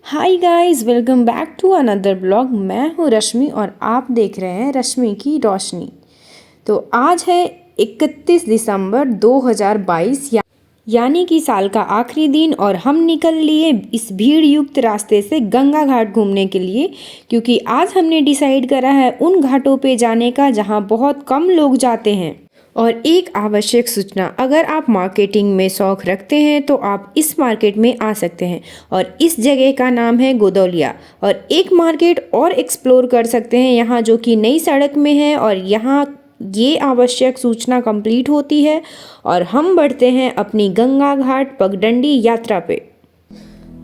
Hi guys, welcome back to another blog. मैं हूँ रश्मि और आप देख रहे हैं रश्मि की रोशनी। तो आज है 31 दिसंबर 2022 यानी कि साल का आखिरी दिन और हम निकल लिए इस भीड़ युक्त रास्ते से गंगा घाट घूमने के लिए, क्योंकि आज हमने डिसाइड करा है उन घाटों पे जाने का जहाँ बहुत कम लोग जाते हैं। और एक आवश्यक सूचना, अगर आप मार्केटिंग में शौक रखते हैं तो आप इस मार्केट में आ सकते हैं और इस जगह का नाम है गोदौलिया। और एक मार्केट और एक्सप्लोर कर सकते हैं यहाँ, जो कि नई सड़क में है। और यहाँ ये आवश्यक सूचना कंप्लीट होती है और हम बढ़ते हैं अपनी गंगा घाट पगडंडी यात्रा पे।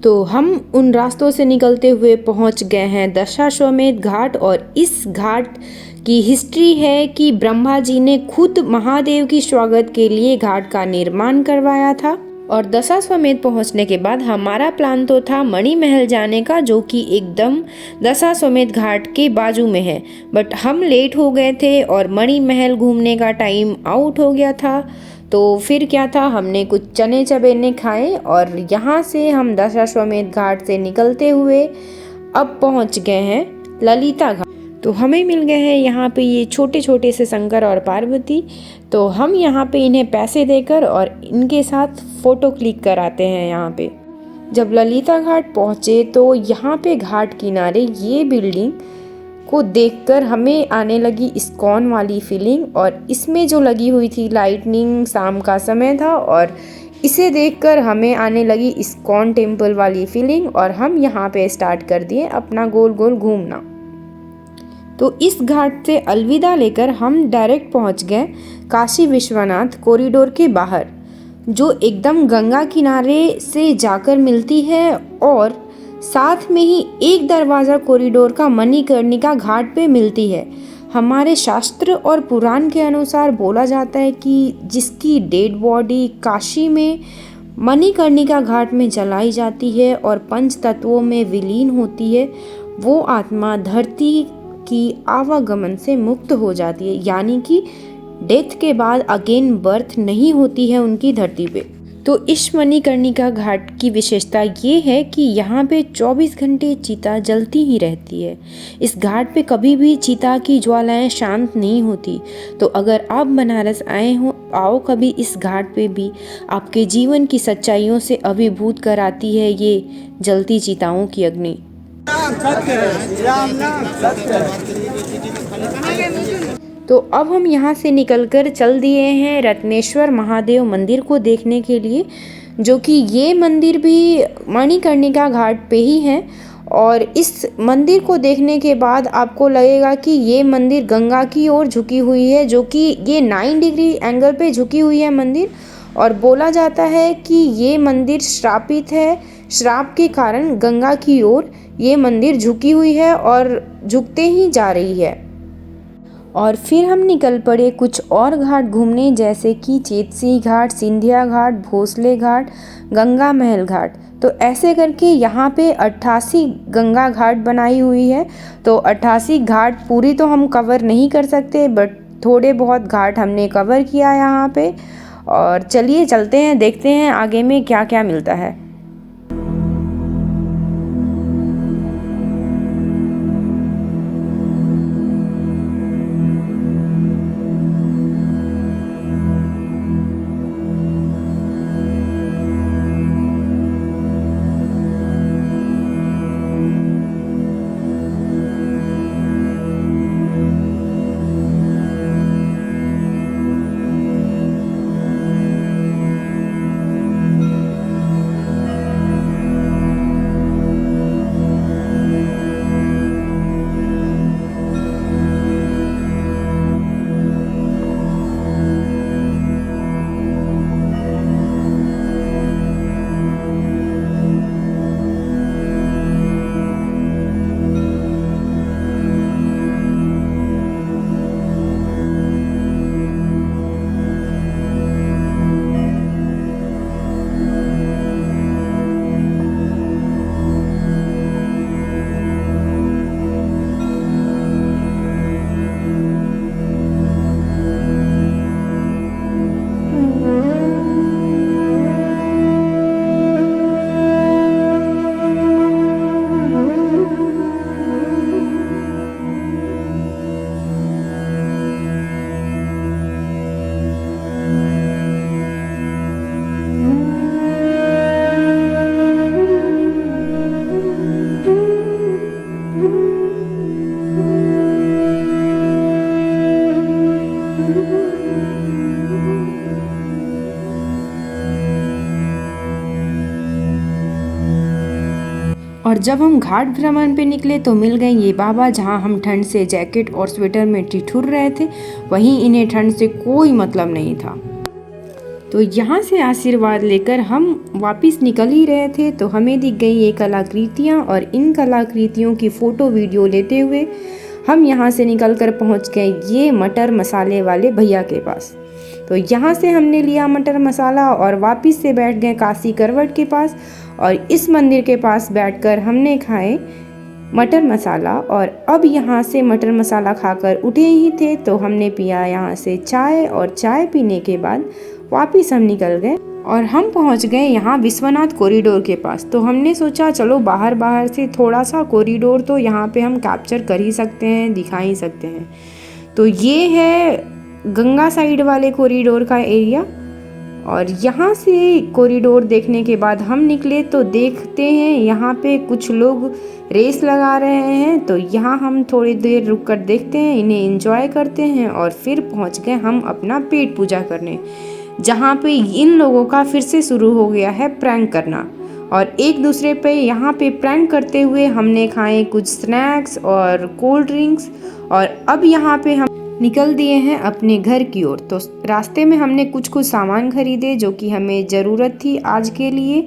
तो हम उन रास्तों से निकलते हुए पहुंच गए हैं दशाश्वमेध घाट। और इस घाट की हिस्ट्री है कि ब्रह्मा जी ने खुद महादेव की स्वागत के लिए घाट का निर्माण करवाया था। और दशाश्वमेध पहुंचने के बाद हमारा प्लान तो था मणि महल जाने का, जो कि एकदम दशाश्वमेध घाट के बाजू में है। बट हम लेट हो गए थे और मणि महल घूमने का टाइम आउट हो गया था। तो फिर क्या था, हमने कुछ चने चबेने खाए और यहाँ से हम दशाश्वमेध घाट से निकलते हुए अब पहुँच गए हैं ललिता घाट। तो हमें मिल गए हैं यहाँ पे ये छोटे छोटे से शंकर और पार्वती। तो हम यहाँ पे इन्हें पैसे देकर और इनके साथ फ़ोटो क्लिक कराते हैं यहाँ पे। जब ललिता घाट पहुँचे तो यहाँ पे घाट किनारे ये बिल्डिंग को देखकर हमें आने लगी इस्कॉन वाली फीलिंग। और इसमें जो लगी हुई थी लाइटनिंग, शाम का समय था और इसे देखकर हमें आने लगी इस्कॉन टेम्पल वाली फीलिंग। और हम यहाँ पे स्टार्ट कर दिए अपना गोल गोल घूमना। तो इस घाट से अलविदा लेकर हम डायरेक्ट पहुँच गए काशी विश्वनाथ कॉरिडोर के बाहर, जो एकदम गंगा किनारे से जाकर मिलती है। और साथ में ही एक दरवाज़ा कॉरिडोर का मणिकर्णिका घाट पे मिलती है। हमारे शास्त्र और पुराण के अनुसार बोला जाता है कि जिसकी डेड बॉडी काशी में मणिकर्णिका घाट में जलाई जाती है और पंच तत्वों में विलीन होती है, वो आत्मा धरती की आवागमन से मुक्त हो जाती है, यानी कि डेथ के बाद अगेन बर्थ नहीं होती है उनकी धरती पे। तो इस मणिकर्णिका घाट की विशेषता ये है कि यहाँ पे 24 घंटे चिता जलती ही रहती है। इस घाट पे कभी भी चिता की ज्वालाएं शांत नहीं होती। तो अगर आप बनारस आए हो, आओ कभी इस घाट पे भी, आपके जीवन की सच्चाइयों से अभिभूत कराती है ये जलती चिताओं की अग्नि। तो अब हम यहाँ से निकलकर चल दिए हैं रत्नेश्वर महादेव मंदिर को देखने के लिए, जो कि ये मंदिर भी मणिकर्णिका घाट पे ही है। और इस मंदिर को देखने के बाद आपको लगेगा कि ये मंदिर गंगा की ओर झुकी हुई है, जो कि ये 9 डिग्री एंगल पे झुकी हुई है मंदिर। और बोला जाता है कि ये मंदिर श्रापित है, श्राप के कारण गंगा की ओर ये मंदिर झुकी हुई है और झुकते ही जा रही है। और फिर हम निकल पड़े कुछ और घाट घूमने, जैसे कि चेतसी घाट, सिंधिया घाट, भोसले घाट, गंगा महल घाट। तो ऐसे करके यहाँ पे 88 गंगा घाट बनाई हुई है। तो 88 घाट पूरी तो हम कवर नहीं कर सकते, बट थोड़े बहुत घाट हमने कवर किया यहाँ पे। और चलिए चलते हैं, देखते हैं आगे में क्या क्या मिलता है। और जब हम घाट भ्रमण पे निकले तो मिल गए ये बाबा, जहाँ हम ठंड से जैकेट और स्वेटर में ठिठुर रहे थे, वहीं इन्हें ठंड से कोई मतलब नहीं था। तो यहाँ से आशीर्वाद लेकर हम वापस निकल ही रहे थे तो हमें दिख गई ये कलाकृतियाँ, और इन कलाकृतियों की फ़ोटो वीडियो लेते हुए हम यहाँ से निकलकर पहुँच गए ये मटर मसाले वाले भैया के पास। तो यहाँ से हमने लिया मटर मसाला और वापस से बैठ गए काशी करवट के पास, और इस मंदिर के पास बैठकर हमने खाए मटर मसाला। और अब यहाँ से मटर मसाला खाकर उठे ही थे तो हमने पिया यहाँ से चाय, और चाय पीने के बाद वापस हम निकल गए और हम पहुँच गए यहाँ विश्वनाथ कॉरिडोर के पास। तो हमने सोचा चलो बाहर से थोड़ा सा कॉरिडोर तो यहाँ पे हम कैप्चर कर ही सकते हैं, दिखा ही सकते हैं। तो ये है गंगा साइड वाले कॉरिडोर का एरिया, और यहाँ से कॉरिडोर देखने के बाद हम निकले तो देखते हैं यहाँ पे कुछ लोग रेस लगा रहे हैं। तो यहाँ हम थोड़ी देर रुक कर देखते हैं, इन्हें एंजॉय करते हैं, और फिर पहुँच गए हम अपना पेट पूजा करने, जहाँ पे इन लोगों का फिर से शुरू हो गया है प्रैंक करना। और एक दूसरे पे यहाँ पे प्रैंक करते हुए हमने खाए कुछ स्नैक्स और कोल्ड ड्रिंक्स, और अब यहाँ पे हम निकल दिए हैं अपने घर की ओर। तो रास्ते में हमने कुछ सामान खरीदे जो कि हमें ज़रूरत थी आज के लिए।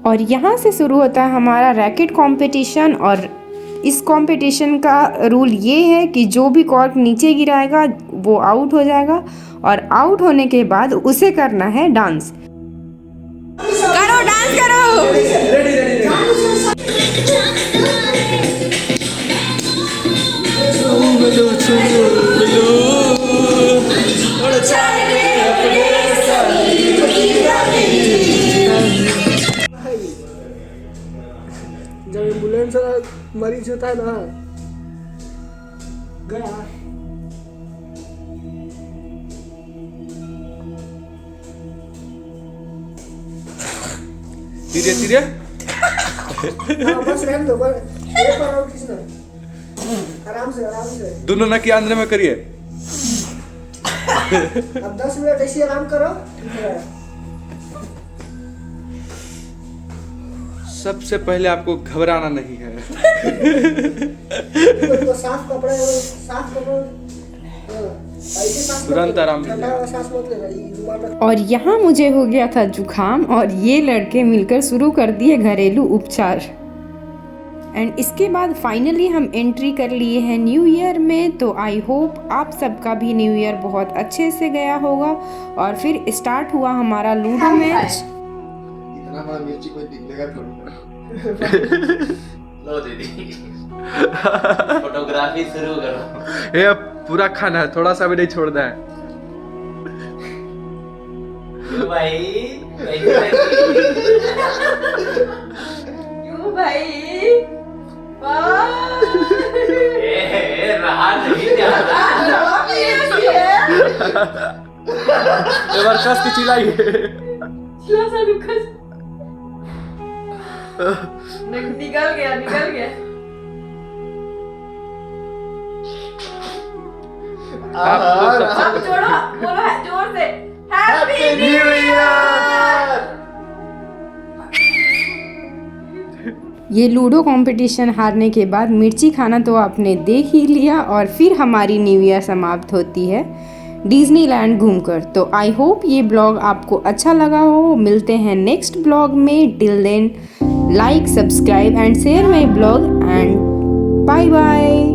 और यहाँ से शुरू होता है हमारा रैकेट कंपटीशन, और इस कंपटीशन का रूल ये है कि जो भी कॉर्क नीचे गिराएगा वो आउट हो जाएगा, और आउट होने के बाद उसे करना है डांस। करो डांस करो। जब एम्बुलेंस मरीज होता है ना गया धीरे धीरे बस रहने दो, किसी आराम से दोनों ना की आंध्र में करिए। अब 10 मिनट ऐसे आराम करो। सबसे पहले आपको घबराना नहीं है। तो साफ कपड़े तुरंत आराम। और यहाँ मुझे हो गया था जुखाम, और ये लड़के मिलकर शुरू कर दिए घरेलू उपचार। एंड इसके बाद फाइनली हम एंट्री कर लिए हैं न्यू ईयर में। तो आई होप आप सबका भी न्यू ईयर बहुत अच्छे से गया होगा। और फिर स्टार्ट हुआ हमारा लूडो मैच। लो दीदी फोटोग्राफी शुरू करो। ये पूरा खाना है, थोड़ा सा भी नहीं छोड़ना है। भाई क्यों भाई रहा नहीं जा रहा। बार कस की चिल्लाइए। निकल गया अब छोड़ो, बोलो जोर से हैप्पी न्यू ईयर। ये लूडो कंपटीशन हारने के बाद मिर्ची खाना तो आपने देख ही लिया, और फिर हमारी न्यू ईयर समाप्त होती है डिज्नीलैंड घूमकर। तो आई होप ये ब्लॉग आपको अच्छा लगा हो। मिलते हैं नेक्स्ट ब्लॉग में। Till then like, subscribe and share my blog, and bye bye.